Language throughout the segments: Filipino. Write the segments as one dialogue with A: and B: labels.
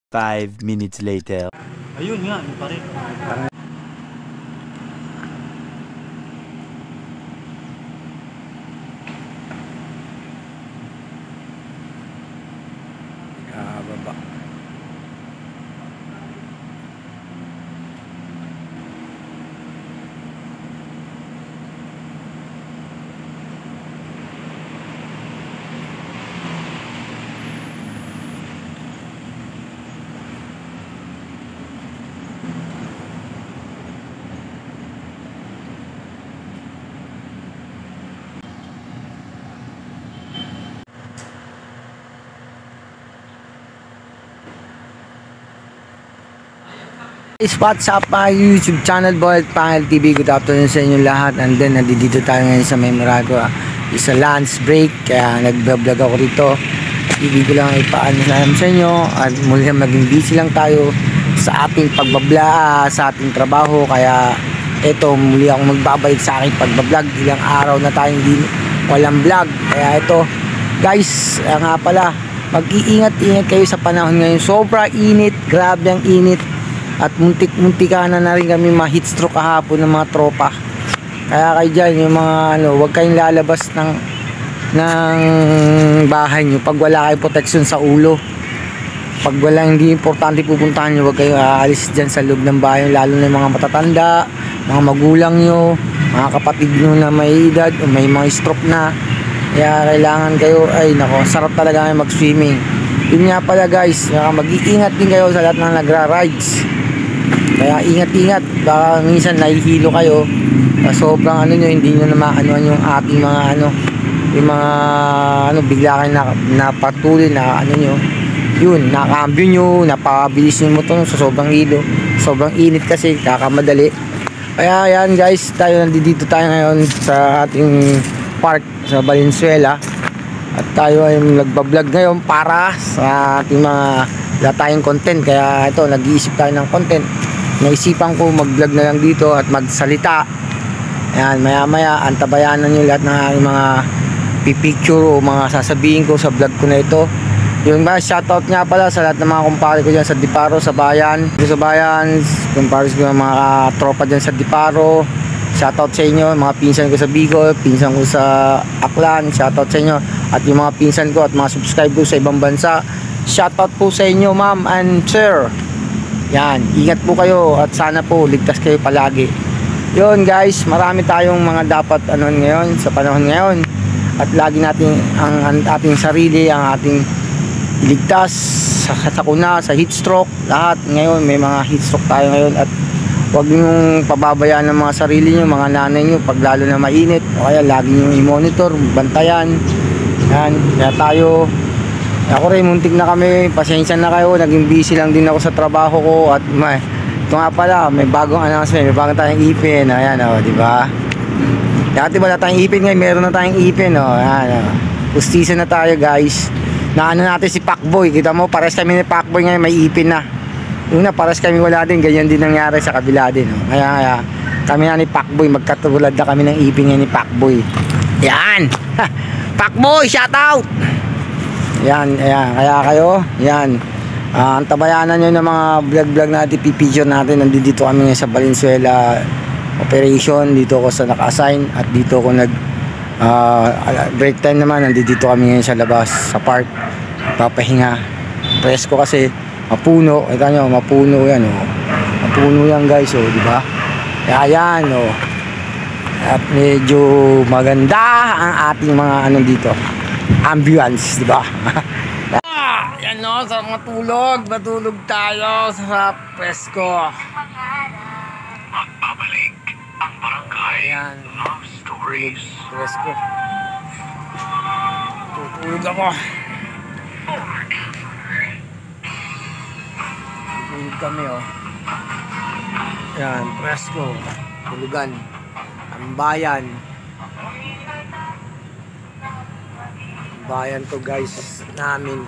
A: 5 minutes later.
B: Ayun nga, yung pa rin.
C: Baba. What's up my YouTube channel, Boy Pangil TV. Good afternoon sa inyo lahat. And then nandito tayo ngayon sa may Morago, isa lunch break, kaya nagbablog ako rito. Ibig ko lang ipaalam sa inyo at muli maging busy lang tayo sa ating pagbabla, sa ating trabaho. Kaya eto, muli akong magbabalik sa aking pagbablog. Ilang araw na tayong walang vlog. Kaya eto guys, nga pala, mag-iingat-ingat kayo sa panahon ngayon. Sobra init, grabe ang init. At muntik-muntika na rin kami ma-heat stroke kahapon ng mga tropa. Kaya kayo dyan, yung mga huwag kayong lalabas ng bahay nyo pag wala kayong protection sa ulo. Pag wala, hindi importante pupuntahan nyo, huwag kayong aalis dyan sa loob ng bahay, lalo na yung mga matatanda, mga magulang nyo, mga kapatid nyo na may edad o may mga stroke na. Kaya kailangan kayo, ay nako, sarap talaga kayo mag-swimming. Yun nga pala guys, mag-iingat din kayo sa lahat ng nagra-rides. Kaya ingat-ingat, baka minsan nahihilo kayo sobrang hindi nyo na maanoan yung ating mga yung mga bigla kayo napatuloy na nyo, yun, nakambyo nyo, napabilis yung motor sa sobrang hilo, sobrang init kasi, kakamadali. Kaya yan guys, nandito tayo ngayon sa ating park sa Valenzuela at tayo ay nagbablog ngayon para sa ating wala tayong content. Kaya ito, nag-iisip tayo ng content. Naisipan ko mag-vlog na lang dito at magsalita. Ayan, maya-maya antabayanan nyo lahat ng aking mga pipicture o mga sasabihin ko sa vlog ko na ito. Yung shoutout nga pala sa lahat ng mga kumpare ko dyan sa Diparo, sa bayan. Kumpare ko ng mga tropa dyan sa Diparo. Shoutout sa inyo, mga pinsan ko sa Bicol, pinsan ko sa Aklan. Shoutout sa inyo. At yung mga pinsan ko at mga subscribe ko sa ibang bansa. Shoutout po sa inyo ma'am and sir. Yan, ingat po kayo at sana po ligtas kayo palagi. Yun guys, marami tayong mga dapat ngayon sa panahon ngayon. At lagi natin ang ating sarili, ang ating iligtas sa sakuna, sa heat stroke, lahat. Ngayon may mga heat stroke tayo ngayon at huwag niyong pababayaan ng mga sarili niyo, mga nanay niyo pag lalo na mainit. O kaya lagi niyong i-monitor, bantayan. Yan, kaya tayo. Ako rin, muntik na kami, pasensya na kayo, naging busy lang din ako sa trabaho ko at ito nga pala, may bagong announcement, may bagong tayong ipin, ayan di ba? Dati wala tayong ipin, ngayon meron na tayong ipin, ayan pustiso na tayo guys. Natin si Pacboy, kita mo, pares kami ni Pacboy ngayon, may ipin na. Una, pares kami wala din, ganyan din nangyari sa kabila din, Kaya kami na ni Pacboy, magkatulad na kami ng ipin ngayon ni Pacboy. Yan! Pacboy, shout out! Yan, kaya kayo, yan, antabayanan nyo ng mga vlog natin, pipicture natin. Nandito kami ngayon sa Valenzuela operation, dito ako sa naka-assign at dito ako break time naman, nandito kami ngayon sa labas, sa park, papahinga, presko kasi, mapuno, kita nyo, mapuno yan, mapuno yan guys, diba? Kaya yan, at medyo maganda ang ating mga dito ambience, di ba? Yan sa matulog tayo sa presko. Magbabalik ang barangay. Yan, love stories. Presko. Tutulog ako. Tutulog kami, Yan, presko. Tulugan. Ang bayan. Bayan to guys namin,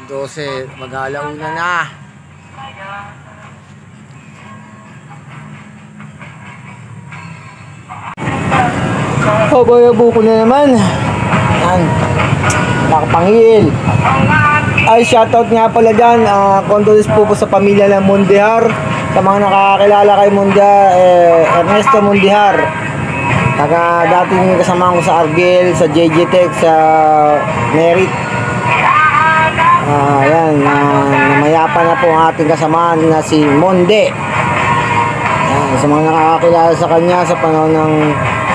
C: 12, mag-alauna na. Bayabo ko na naman. Yan, nakapangil. Ay, shoutout nga pala dyan. Condolence po sa pamilya ng Mundihar. Sa mga nakakakilala kay Mundihar, Ernesto Mundihar. Dating kasama ko sa Argel, sa JJ Tech, sa Merit. Yan, namayapa na po ang ating kasamaan na si Monde. Yan, sa mga nakakakilala sa kanya sa panahon ng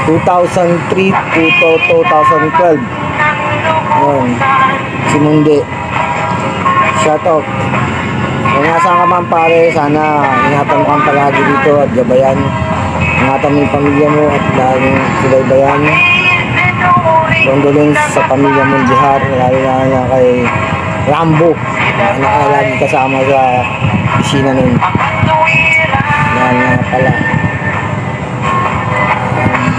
C: 2003 to 2012. Yan, si Monde. Shoutout. Kung nasaan ka man pare, sana ingatan mo kang palagi dito at gabayan. Ingatan mo yung pamilya mo at laging subaybayan. Condolence sa pamilya Mundihar, lalo na kay Rambo na lagi kasama sa pisina nun. Yan nga pala.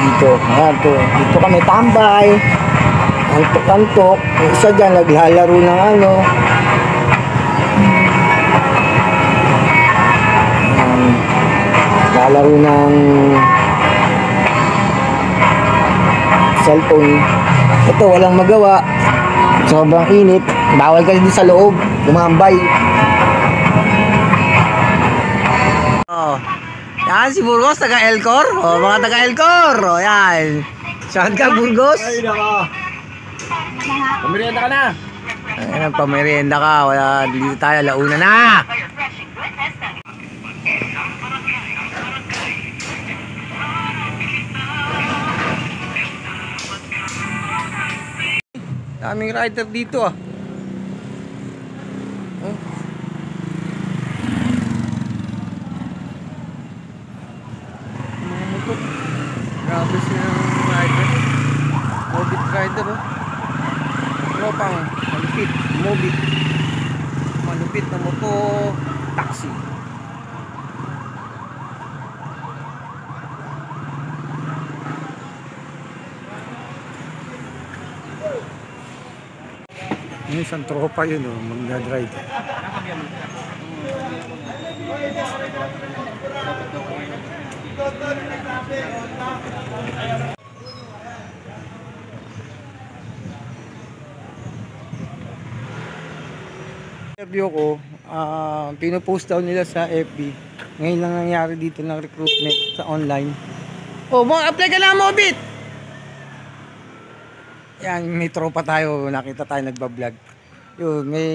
C: Dito kami tambay. Antok-antok. Yung isa dyan naglalaro ng lalaro ng cellphone. Ito walang magawa, sobrang init, bawal kasi din sa loob lumambay. Yan si Burgos, taga Elcor. Mga taga Elcor. Yan, saan ka Burgos?
B: Ay naka, pamerienda ka na.
C: Ayan, pamerienda ka. Wala, dito tayo, launa na. Daming rider dito ah. Mga motor. Grabe siya ng rider. Mobit rider oh. Tropang malupit. Mobit. Malupit na motor. Taxi. Yung isang tropa yun oh, mag-drive. Interview ko, pinopost daw nila sa FB. Ngayon lang nangyari dito ng recruitment sa online. Oh, mag-apply ka lang Mobit! Yan, may tropa tayo, nakita tayo nagbablog. Yun, may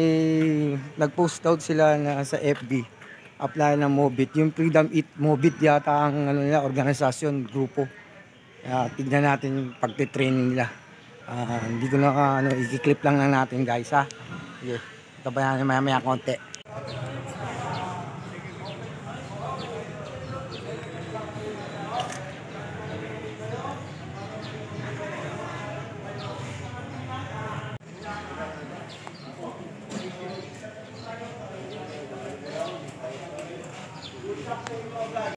C: nag-post out sila na sa FB. Apply ng Mobit. Yung Freedom Eat Mobit yata ang nila, organisasyon, grupo. Tignan natin yung pagtitraining nila. Hindi ko na i-clip lang natin guys ha. Okay. Ito ba yan maya konti.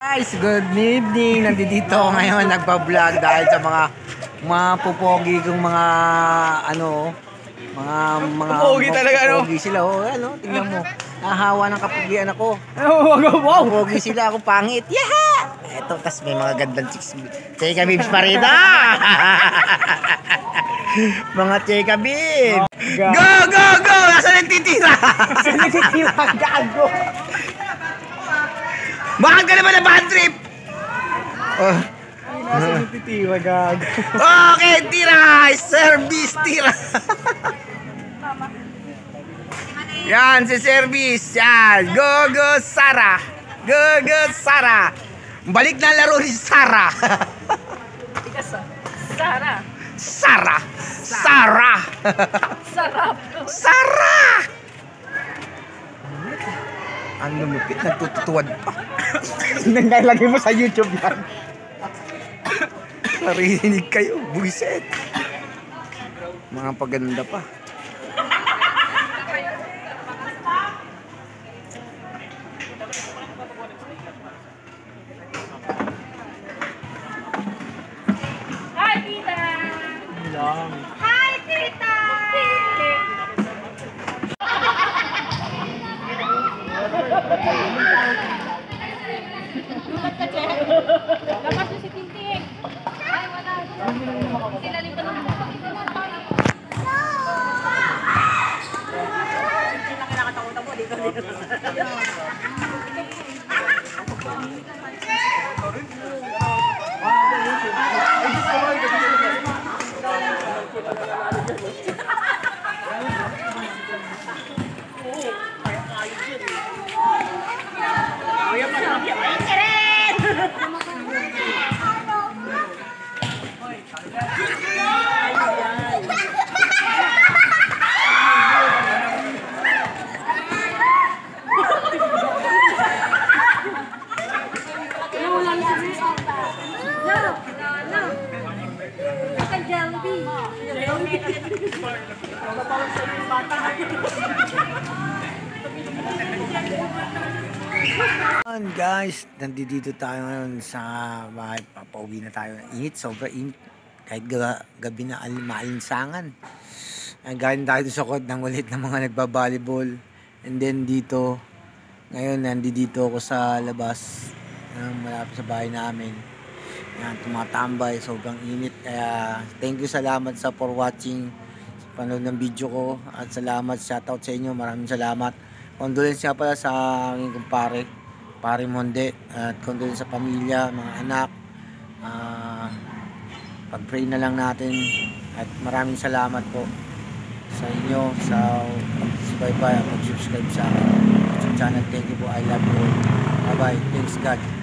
C: Guys, good evening. Nandito ako ngayon nagba-vlog dahil sa mga pupogi kong mga
B: Pupogi talaga
C: pupogi sila tingnan mo. Nahahawa ng kapugian ako.
B: Wow!
C: Pupogi sila, ako pangit. Yeah! Eto, tas may mga gandang chicks. Cheka bibs pa rin mga cheka bibs. Go! Go! Go! Nasaan yung titira? Nasaan yung titira? Gago! Bakit ka naman na bad trip?
B: Ay, nasa yung titira, gago.
C: Okay, tira! Service, tira! Yan, si service. Yan. Go, go, Sara. Go, go, Sara. Balik na laro ni Sara.
D: Sara.
C: Sara. Sara.
D: Sarap.
C: Sara. Ang lumipit, nagtututuwad pa.
B: Nalagay mo sa YouTube yan.
C: Narinig kayo, buiset. Mga paganda pa.
D: Hi, tita. Hi, tita. Labas na si Tinting. Ay, wala. Sila lipat ng
C: Guys, nandito tayo ngayon sa bahay. Papauwi na tayo. Init, sobrang init. Kahit gabi na maalinsangan. Galing tayo sa court ng ulit ng mga nagbabalibol. And then dito, ngayon nandito ako sa labas malapit sa bahay namin. Yan, tumatambay, sobrang init. Kaya thank you, salamat for watching sa panood ng video ko. At salamat, shoutout sa inyo. Maraming salamat. Condolence nga pala sa aking kumpare, Pare Monde, at condolence sa pamilya, mga anak. Pag-pray na lang natin. At maraming salamat po sa inyo sa pag-subscribe at mag-subscribe sa aking channel. Thank you po. I love you all. Bye bye. Thanks God.